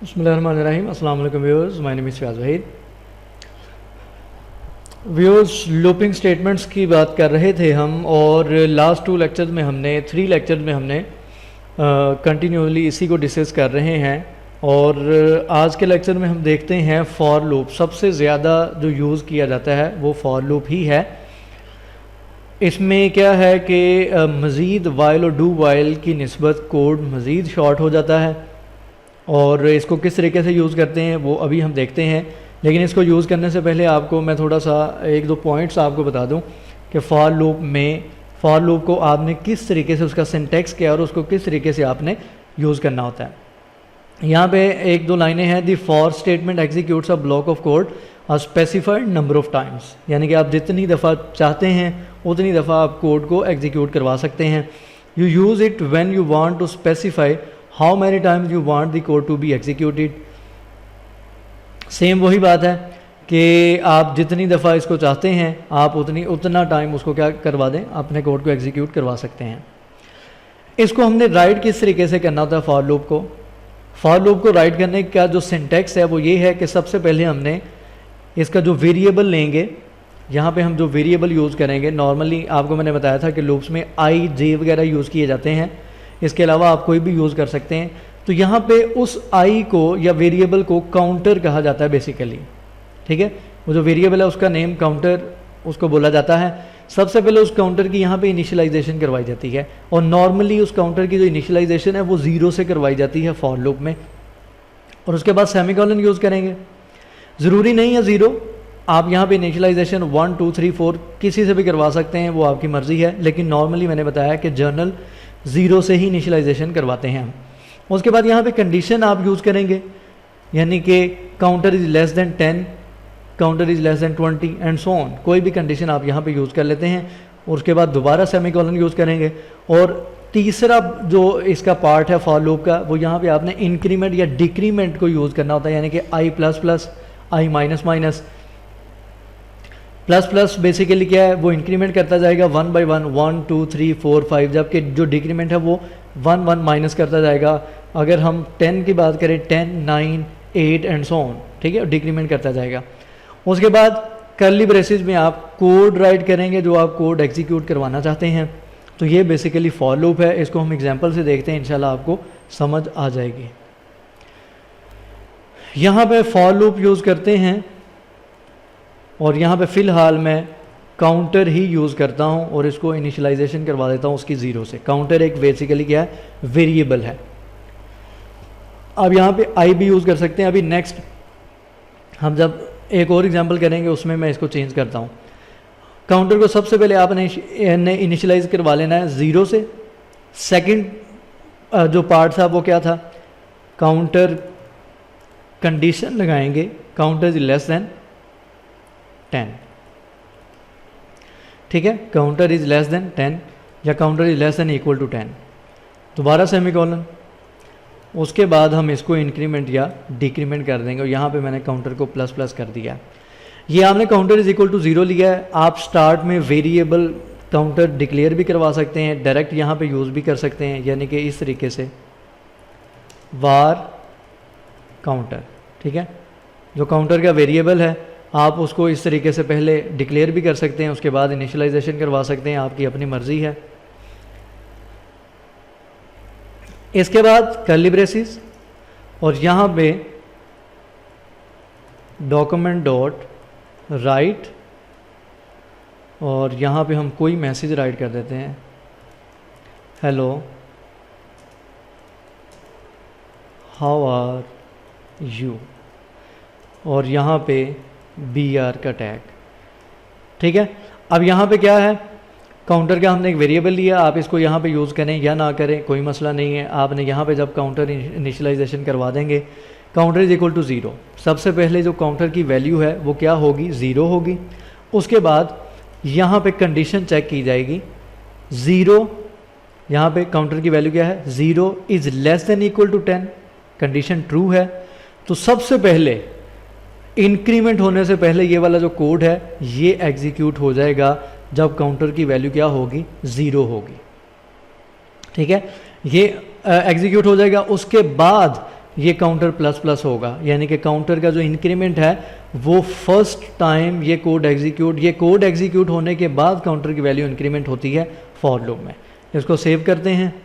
बिस्मिल्लाहिर्रहमानिर्रहीम। अस्सलाम वालेकुम viewers, my name is Fayaz Waheed. Viewers, looping statements की बात कर रहे थे हम, और लास्ट थ्री लेक्चर्स में हमने कंटिन्यूसली इसी को डिस्कस कर रहे हैं। और आज के लेक्चर में हम देखते हैं फॉर लूप। सबसे ज़्यादा जो यूज़ किया जाता है वो फॉर लूप ही है। इसमें क्या है कि मज़ीद वाइल और डू वाइल की निस्बत कोड मज़ीद शॉर्ट हो जाता है, और इसको किस तरीके से यूज़ करते हैं वो अभी हम देखते हैं। लेकिन इसको यूज़ करने से पहले आपको मैं थोड़ा सा एक दो पॉइंट्स आपको बता दूं कि फॉर लूप को आपने किस तरीके से उसका सिंटैक्स क्या है और उसको किस तरीके से आपने यूज़ करना होता है। यहाँ पे एक दो लाइनें हैं। The for statement executes a block of code a specified number of times, यानी कि आप जितनी दफ़ा चाहते हैं उतनी दफ़ा आप कोड को एग्जीक्यूट करवा सकते हैं। You use it when you want to specify how many times you want the code to be executed. Same वही बात है कि आप जितनी दफ़ा इसको चाहते हैं आप उतना टाइम उसको क्या करवा दें, अपने कोड को एग्जीक्यूट करवा सकते हैं। इसको हमने राइट किस तरीके से करना होता है फॉर लूप को राइट करने का जो सिंटैक्स है वो ये है कि सबसे पहले हमने इसका जो वेरिएबल लेंगे, यहाँ पे हम जो वेरिएबल यूज़ करेंगे, नॉर्मली आपको मैंने बताया था कि लूप्स में आई जे वगैरह यूज़ किए जाते हैं, इसके अलावा आप कोई भी यूज़ कर सकते हैं। तो यहाँ पे उस आई को या वेरिएबल को काउंटर कहा जाता है बेसिकली, ठीक है। वो जो वेरिएबल है उसका नेम काउंटर उसको बोला जाता है। सबसे पहले उस काउंटर की यहाँ पे इनिशियलाइजेशन करवाई जाती है, और नॉर्मली उस काउंटर की जो इनिशियलाइजेशन है वो 0 से करवाई जाती है फॉर लूप में, और उसके बाद सेमीकोलन यूज़ करेंगे। ज़रूरी नहीं है 0, आप यहाँ पे इनिशियलाइजेशन 1 2 3 4 किसी से भी करवा सकते हैं, वो आपकी मर्ज़ी है। लेकिन नॉर्मली मैंने बताया कि जर्नल 0 से ही इनिशियलाइजेशन करवाते हैं हम। उसके बाद यहाँ पे कंडीशन आप यूज़ करेंगे, यानी कि counter is less than 10, counter is less than 20 and so on. कोई भी कंडीशन आप यहाँ पे यूज़ कर लेते हैं, और उसके बाद दोबारा सेमीकोलन यूज़ करेंगे। और तीसरा जो इसका पार्ट है फॉर लूप का, वो यहाँ पे आपने इंक्रीमेंट या डिक्रीमेंट को यूज़ करना होता है, यानी कि i plus plus, i minus minus. Plus plus basically क्या है, वो इंक्रीमेंट करता जाएगा 1 बाई 1, 1 2 3 4 5, जबकि जो डिक्रीमेंट है वो 1 1 माइनस करता जाएगा। अगर हम 10 की बात करें 10 9 8 एंड सो ऑन, ठीक है, डिक्रीमेंट करता जाएगा। उसके बाद कर्ली ब्रेसेस में आप कोड राइट करेंगे, जो आप कोड एग्जीक्यूट करवाना चाहते हैं। तो ये बेसिकली फॉर लूप है। इसको हम एग्जांपल से देखते हैं, इंशाल्लाह आपको समझ आ जाएगी। यहाँ पे फॉर लूप यूज़ करते हैं, और यहाँ पे फ़िलहाल मैं काउंटर ही यूज़ करता हूँ, और इसको इनिशियलाइजेशन करवा देता हूँ उसकी 0 से। काउंटर एक बेसिकली क्या है, वेरिएबल है। अब यहाँ पे आई भी यूज़ कर सकते हैं। अभी नेक्स्ट हम जब एक और एग्जांपल करेंगे उसमें मैं इसको चेंज करता हूँ। काउंटर को सबसे पहले आपने इनिशियलाइज करवा लेना है 0 से। सेकंड जो पार्ट था वो क्या था, काउंटर कंडीशन लगाएंगे, काउंटर इज लेस दैन 10, ठीक है, काउंटर इज लेस दैन 10 या counter is less than equal to 10, दोबारा सेमीकोलन। उसके बाद हम इसको इंक्रीमेंट या डिक्रीमेंट कर देंगे, और यहाँ पे मैंने काउंटर को प्लस प्लस कर दिया। ये आपने काउंटर इज इक्वल टू 0 लिया है। आप स्टार्ट में वेरिएबल काउंटर डिक्लेयर भी करवा सकते हैं, डायरेक्ट यहाँ पे यूज़ भी कर सकते हैं, यानी कि इस तरीके से वार काउंटर, ठीक है। जो काउंटर का वेरिएबल है आप उसको इस तरीके से पहले डिक्लेयर भी कर सकते हैं, उसके बाद इनिशियलाइजेशन करवा सकते हैं, आपकी अपनी मर्ज़ी है। इसके बाद कर्ली ब्रेसेस, और यहाँ पे डॉक्यूमेंट डॉट राइट, और यहाँ पे हम कोई मैसेज राइट कर देते हैं, हेलो हाउ आर यू, और यहाँ पे BR का टैग, ठीक है। अब यहाँ पे क्या है, काउंटर का हमने एक वेरिएबल लिया, आप इसको यहाँ पे यूज़ करें या ना करें कोई मसला नहीं है। आपने यहाँ पे जब काउंटर इनिशियलाइजेशन करवा देंगे, काउंटर इज इक्वल टू 0, सबसे पहले जो काउंटर की वैल्यू है वो क्या होगी, 0 होगी। उसके बाद यहाँ पे कंडीशन चेक की जाएगी, 0, यहाँ पे काउंटर की वैल्यू क्या है, 0 is less than equal to 10, condition true है। तो सबसे पहले इंक्रीमेंट होने से पहले ये वाला जो कोड है ये एग्जीक्यूट हो जाएगा जब काउंटर की वैल्यू क्या होगी, 0 होगी, ठीक है। ये एग्जीक्यूट हो जाएगा। उसके बाद ये काउंटर प्लस प्लस होगा, यानी कि काउंटर का जो इंक्रीमेंट है वो फर्स्ट टाइम ये कोड एग्जीक्यूट होने के बाद काउंटर की वैल्यू इंक्रीमेंट होती है फॉर लूप में। इसको सेव करते हैं,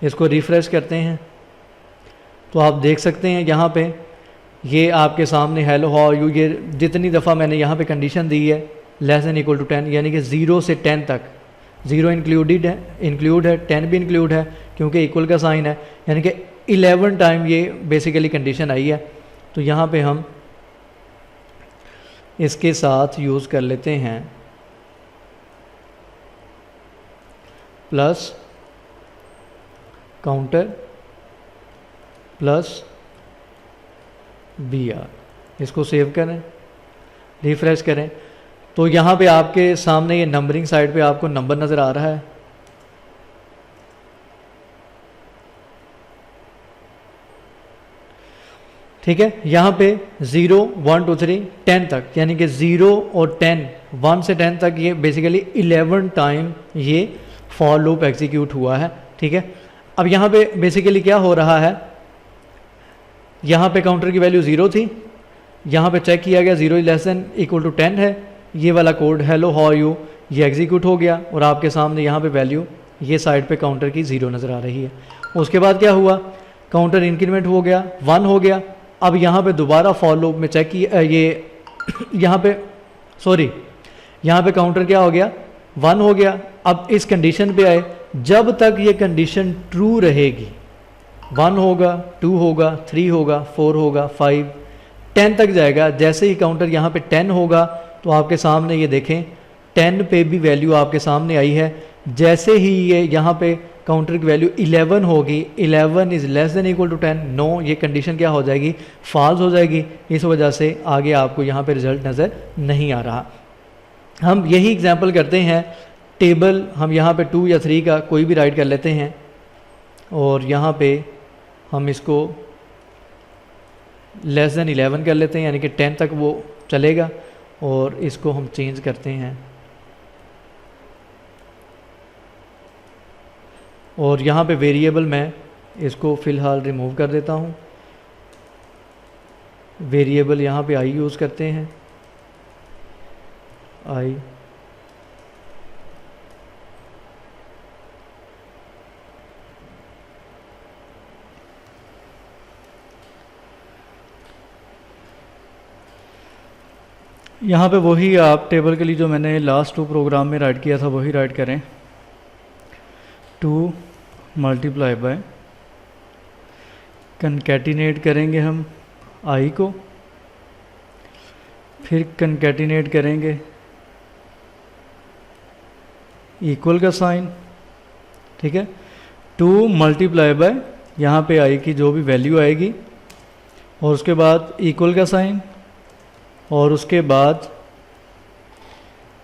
इसको रिफ्रेश करते हैं, तो आप देख सकते हैं यहाँ पे ये आपके सामने हेलो हाउ आर यू, ये जितनी दफ़ा मैंने यहाँ पे कंडीशन दी है लेस देन इक्वल टू 10, यानी कि 0 से 10 तक, 0 इंक्लूड है 10 भी इंक्लूड है क्योंकि इक्वल का साइन है, यानी कि 11 टाइम ये बेसिकली कंडीशन आई है। तो यहाँ पे हम इसके साथ यूज़ कर लेते हैं प्लस काउंटर प्लस BR, इसको सेव करें, रिफ्रेश करें, तो यहाँ पे आपके सामने ये नंबरिंग साइड पे आपको नंबर नज़र आ रहा है। ठीक है, यहाँ पे 0 1 2 3 10 तक, यानी कि 0 और 10, 1 से 10 तक ये बेसिकली 11 टाइम ये फॉर लूप एग्जीक्यूट हुआ है। ठीक है, अब यहाँ पे बेसिकली क्या हो रहा है, यहाँ पे काउंटर की वैल्यू 0 थी, यहाँ पे चेक किया गया 0 लेस देन इक्वल टू 10 है, ये वाला code hello how are you ये एग्जीक्यूट हो गया और आपके सामने यहाँ पे वैल्यू ये साइड पे काउंटर की 0 नज़र आ रही है। उसके बाद क्या हुआ, काउंटर इंक्रीमेंट हो गया 1 हो गया। अब यहाँ पे दोबारा फॉर लूप में चेक किया ये यहाँ पे काउंटर क्या हो गया 1 हो गया। अब इस कंडीशन पे आए, जब तक ये कंडीशन ट्रू रहेगी 1 होगा 2 होगा 3 होगा 4 होगा 5 10 तक जाएगा। जैसे ही काउंटर यहाँ पे 10 होगा तो आपके सामने ये देखें 10 पे भी वैल्यू आपके सामने आई है। जैसे ही ये यहाँ पे काउंटर की वैल्यू 11 होगी, 11 is less than equal to 10, no, ये कंडीशन क्या हो जाएगी, फॉल्स हो जाएगी। इस वजह से आगे आपको यहाँ पे रिजल्ट नज़र नहीं आ रहा। हम यही एग्जांपल करते हैं, टेबल हम यहाँ पे 2 या 3 का कोई भी राइट कर लेते हैं और यहाँ पे हम इसको लेस देन 11 कर लेते हैं, यानी कि 10 तक वो चलेगा और इसको हम चेंज करते हैं और यहाँ पे वेरिएबल मैं इसको फ़िलहाल रिमूव कर देता हूँ। वेरिएबल यहाँ पे आई यूज़ करते हैं, आई यहाँ पे वही आप टेबल के लिए जो मैंने लास्ट 2 प्रोग्राम में राइट किया था वही राइट करें, 2 मल्टीप्लाई बाय, कनकैटिनेट करेंगे हम आई को, फिर कनकैटिनेट करेंगे इक्वल का साइन। ठीक है, 2 मल्टीप्लाई बाय यहाँ पे आई की जो भी वैल्यू आएगी और उसके बाद इक्वल का साइन और उसके बाद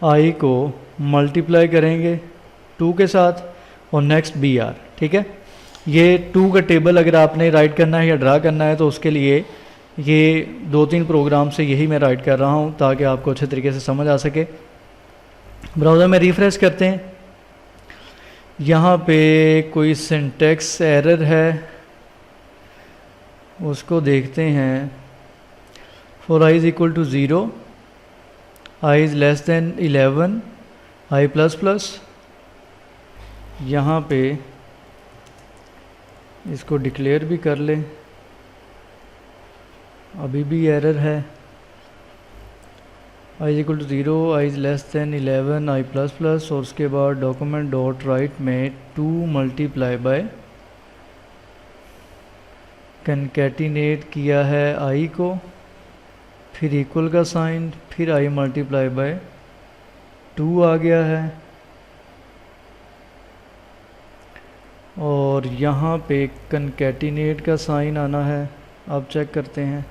आई को मल्टीप्लाई करेंगे 2 के साथ और नेक्स्ट BR। ठीक है, ये 2 का टेबल अगर आपने राइट करना है या ड्रा करना है तो उसके लिए ये 2-3 प्रोग्राम से यही मैं राइट कर रहा हूँ ताकि आपको अच्छे तरीके से समझ आ सके। ब्राउज़र में रिफ्रेश करते हैं, यहाँ पे कोई सिंटेक्स एरर है उसको देखते हैं। For i is equal to 0, i is less than 11, i plus plus, यहाँ पे इसको डिक्लेयर भी कर लें, अभी भी एरर है। i is equal to 0, i is less than 11, i plus plus और उसके बाद डॉक्यूमेंट डॉट राइट में 2 मल्टीप्लाई बाय, कनकैटिनेट किया है i को, फिर इक्वल का साइन, फिर i मल्टीप्लाई बाय 2 आ गया है और यहाँ पे कनकैटिनेट का साइन आना है। अब चेक करते हैं,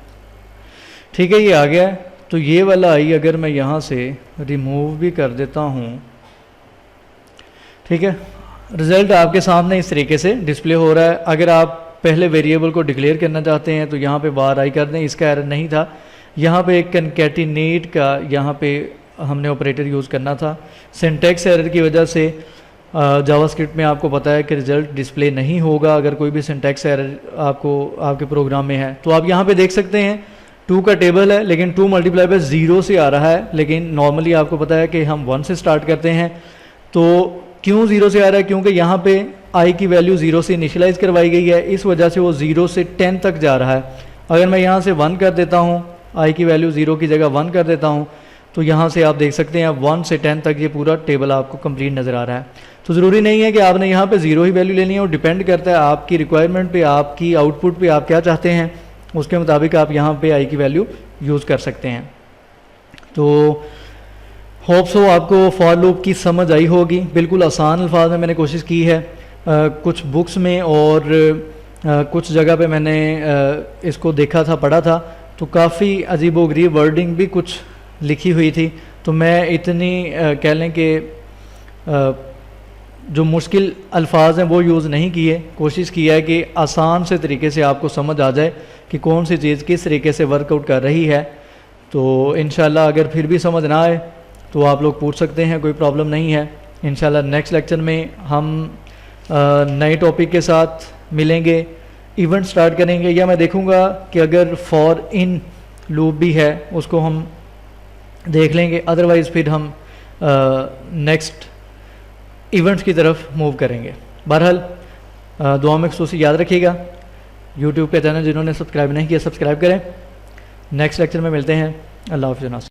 ठीक है, ये आ गया है। तो ये वाला i अगर मैं यहाँ से रिमूव भी कर देता हूँ, ठीक है, रिज़ल्ट आपके सामने इस तरीके से डिस्प्ले हो रहा है। अगर आप पहले वेरिएबल को डिक्लेयर करना चाहते हैं तो यहाँ पे बार आई कर दें, इसका एरर नहीं था। यहाँ पे एक कनकैटिनेट का यहाँ पे हमने ऑपरेटर यूज़ करना था, सिंटैक्स एरर की वजह से जावास्क्रिप्ट में आपको पता है कि रिज़ल्ट डिस्प्ले नहीं होगा अगर कोई भी सिंटैक्स एरर आपको आपके प्रोग्राम में है। तो आप यहाँ पे देख सकते हैं 2 का टेबल है, लेकिन 2 मल्टीप्लाई बाय 0 से आ रहा है, लेकिन नॉर्मली आपको पता है कि हम 1 से स्टार्ट करते हैं। तो क्यों 0 से आ रहा है? क्योंकि यहाँ पे i की वैल्यू 0 से इनिशियलाइज़ करवाई गई है, इस वजह से वो 0 से 10 तक जा रहा है। अगर मैं यहाँ से 1 कर देता हूँ, i की वैल्यू 0 की जगह 1 कर देता हूँ, तो यहाँ से आप देख सकते हैं 1 से 10 तक ये पूरा टेबल आपको कंप्लीट नज़र आ रहा है। तो ज़रूरी नहीं है कि आपने यहाँ पे 0 ही वैल्यू लेनी है, और डिपेंड करता है आपकी रिक्वायरमेंट पे, आपकी आउटपुट पे आप क्या चाहते हैं, उसके मुताबिक आप यहाँ पे i की वैल्यू यूज़ कर सकते हैं। तो होप सो आपको फॉर लूप की समझ आई होगी। बिल्कुल आसान अल्फाज में मैंने कोशिश की है। कुछ बुक्स में और कुछ जगह पे मैंने इसको देखा था, पढ़ा था, तो काफ़ी अजीबोगरीब वर्डिंग भी कुछ लिखी हुई थी। तो मैं इतनी कह लें कि जो मुश्किल अल्फाज हैं वो यूज़ नहीं किए, कोशिश किया है कि आसान से तरीके से आपको समझ आ जाए कि कौन सी चीज़ किस तरीके से वर्कआउट कर रही है। तो इंशाल्लाह अगर फिर भी समझ ना आए तो आप लोग पूछ सकते हैं, कोई प्रॉब्लम नहीं है। इंशाल्लाह नेक्स्ट लेक्चर में हम नए टॉपिक के साथ मिलेंगे, इवेंट स्टार्ट करेंगे, या मैं देखूंगा कि अगर फॉर इन लूप भी है उसको हम देख लेंगे, अदरवाइज़ फिर हम नेक्स्ट इवेंट्स की तरफ मूव करेंगे। बहरहाल दुआ में खुसूसी याद रखिएगा। यूट्यूब पे चैनल जिन्होंने सब्सक्राइब नहीं किया सब्सक्राइब करें। नेक्स्ट लेक्चर में मिलते हैं। अल्लाह हाफ़िज़।